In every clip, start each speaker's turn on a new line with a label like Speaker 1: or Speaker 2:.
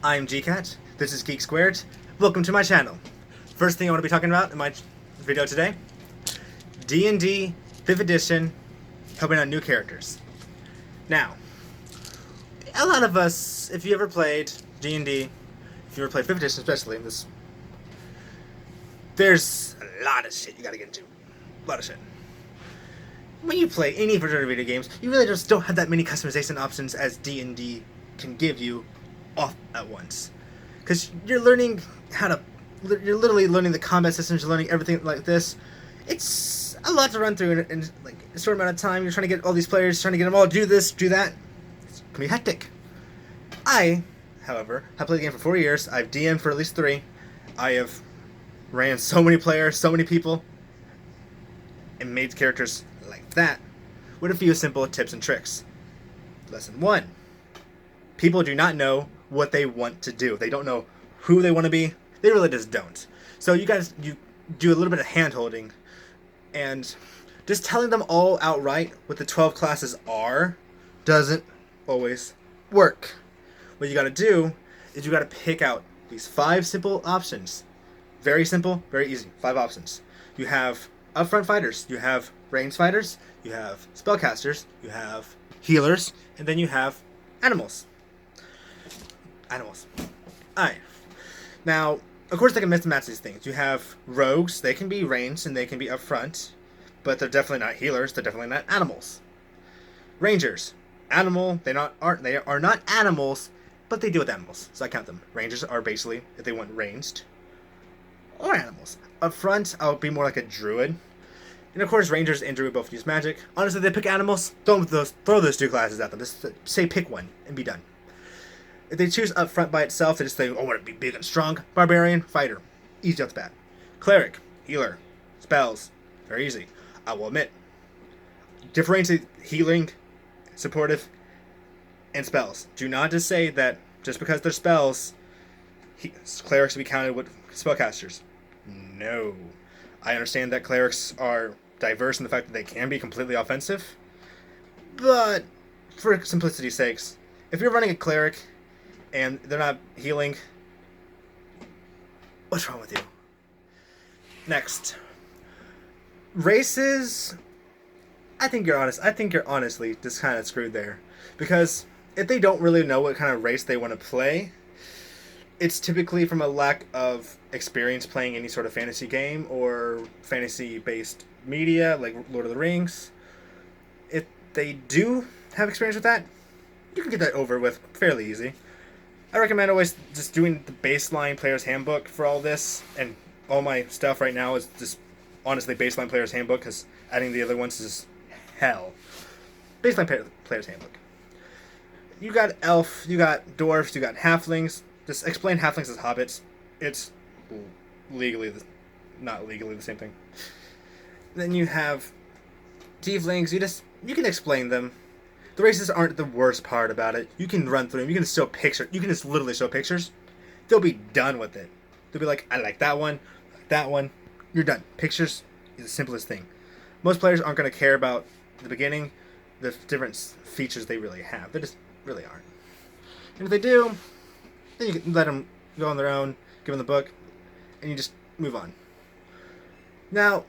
Speaker 1: I'm GCat, this is Geek Squared, welcome to my channel. First thing I want to be talking about in my video today, D&D 5th edition, helping out new characters. Now, a lot of us, if you ever played D&D, if you ever played 5th edition especially, there's a lot of shit you gotta get into. A lot of shit. When you play any version of video games, you really just don't have that many customization options as D&D can give you all at once. Because you're learning you're literally learning the combat systems, you're learning everything like this. It's a lot to run through in like a short amount of time. You're trying to get all these players, trying to get them all do this, do that. It can be hectic. I, however, have played the game for 4 years. I've DM'd for at least 3. I have ran so many players, so many people, and made characters like that with a few simple tips and tricks. Lesson 1. People do not know what they want to do. They don't know who they want to be. They really just don't. So you do a little bit of hand-holding, and just telling them all outright what the 12 classes are doesn't always work. What you gotta do is you gotta pick out these 5 simple options. Very simple, very easy. 5 options. You have upfront fighters, you have ranged fighters, you have spellcasters, you have healers, and then you have animals. Alright. Now, of course they can mix and match these things. You have rogues, they can be ranged and they can be upfront, but they're definitely not healers, they're definitely not animals. Rangers. Animal, they are not animals, but they deal with animals, so I count them. Rangers are basically, if they want ranged, or animals. Up front, I'll be more like a druid. And of course, rangers and druid both use magic. Honestly, they pick animals, throw those 2 classes at them. Just say pick one and be done. If they choose up front by itself, they just say, oh, I want to be big and strong. Barbarian, fighter. Easy off the bat. Cleric, healer, spells. Very easy. I will admit. Differentiate healing, supportive, and spells. Do not just say that just because they're spells, clerics will be counted with spellcasters. No. I understand that clerics are diverse in the fact that they can be completely offensive, but for simplicity's sakes, if you're running a cleric and they're not healing, what's wrong with you? Next. Races, I think you're honestly just kind of screwed there, because if they don't really know what kind of race they want to play, it's typically from a lack of experience playing any sort of fantasy game or fantasy-based media like Lord of the Rings. If they do have experience with that, you can get that over with fairly easy. I recommend always just doing the baseline player's handbook for all this, and all my stuff right now is just honestly baseline player's handbook, because adding the other ones is hell. Baseline player's handbook. You got elf, you got dwarves, you got halflings. Just explain halflings as hobbits. It's not legally the same thing. Then you have tieflings. You can explain them. The races aren't the worst part about it. You can run through them. You can just literally show pictures. They'll be done with it. They'll be like, I like that one, that one. You're done. Pictures is the simplest thing. Most players aren't going to care about the beginning, the different features they really have. They just really aren't. And if they do, then you can let them go on their own, give them the book, and you just move on. Now,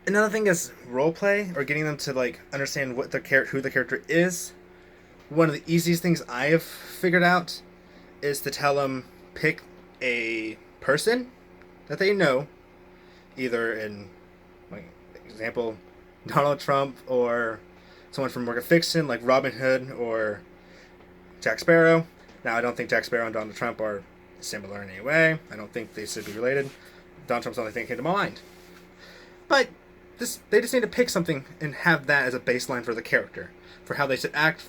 Speaker 1: another thing is roleplay, or getting them to like understand who the character is. One of the easiest things I have figured out is to tell them pick a person that they know, either in, like, example, Donald Trump, or someone from work of fiction like Robin Hood or Jack Sparrow. Now, I don't think Jack Sparrow and Donald Trump are similar in any way. I don't think they should be related. Donald Trump's the only thing that came to my mind. But they just need to pick something and have that as a baseline for the character, for how they should act.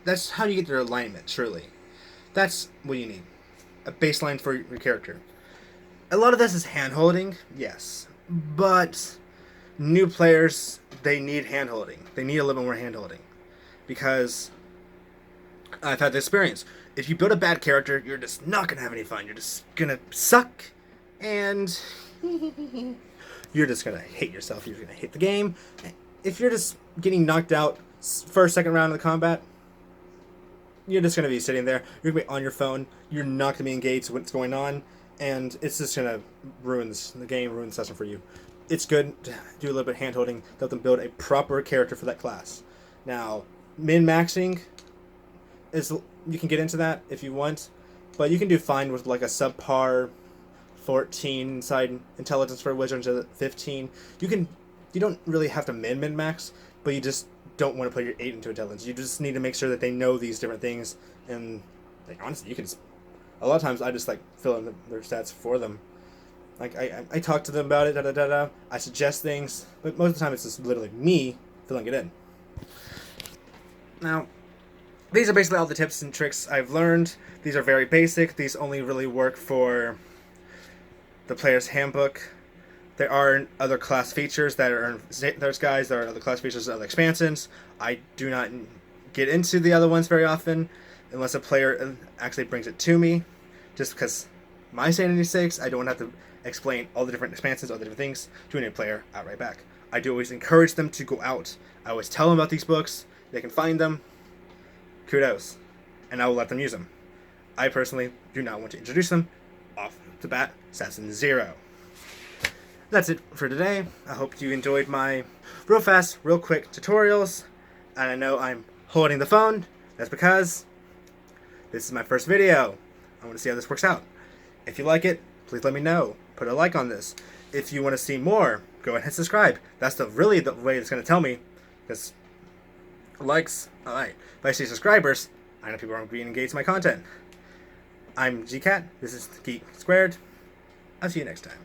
Speaker 1: That's how you get their alignment, truly. That's what you need. A baseline for your character. A lot of this is hand-holding, yes. But new players, they need hand-holding. They need a little more hand-holding. Because I've had the experience. If you build a bad character, you're just not going to have any fun. You're just going to suck, and you're just going to hate yourself. You're going to hate the game. If you're just getting knocked out first, second round of the combat, you're just going to be sitting there. You're going to be on your phone. You're not going to be engaged with what's going on, and it's just going to ruin the game, ruin the session for you. It's good to do a little bit of hand-holding to help them build a proper character for that class. Now, min-maxing is, you can get into that if you want, but you can do fine with like a subpar 14 inside intelligence for a wizard to 15. You don't really have to min-max, but you just don't want to put your 8 into intelligence. You just need to make sure that they know these different things, and like, honestly, you can just, a lot of times I just like fill in their stats for them. Like I talk to them about it, I suggest things, but most of the time it's just literally me filling it in. Now, these are basically all the tips and tricks I've learned. These are very basic. These only really work for the player's handbook. There are other class features that are, there's guys, there are other class features and other expansions. I do not get into the other ones very often unless a player actually brings it to me, just because my sanity's sakes, I don't have to explain all the different expansions, all the different things to a new player outright back. I do always encourage them to go out. I always tell them about these books. They can find them. Kudos. And I will let them use them. I personally do not want to introduce them off the bat. Assassin 0. That's it for today. I hope you enjoyed my real fast, real quick tutorials. And I know I'm holding the phone. That's because this is my first video. I want to see how this works out. If you like it, please let me know. Put a like on this. If you want to see more, go ahead and subscribe. That's really the way it's going to tell me. Because likes, alright. If I see subscribers, I know people are being engaged in my content. I'm GCat. This is Geek Squared. I'll see you next time.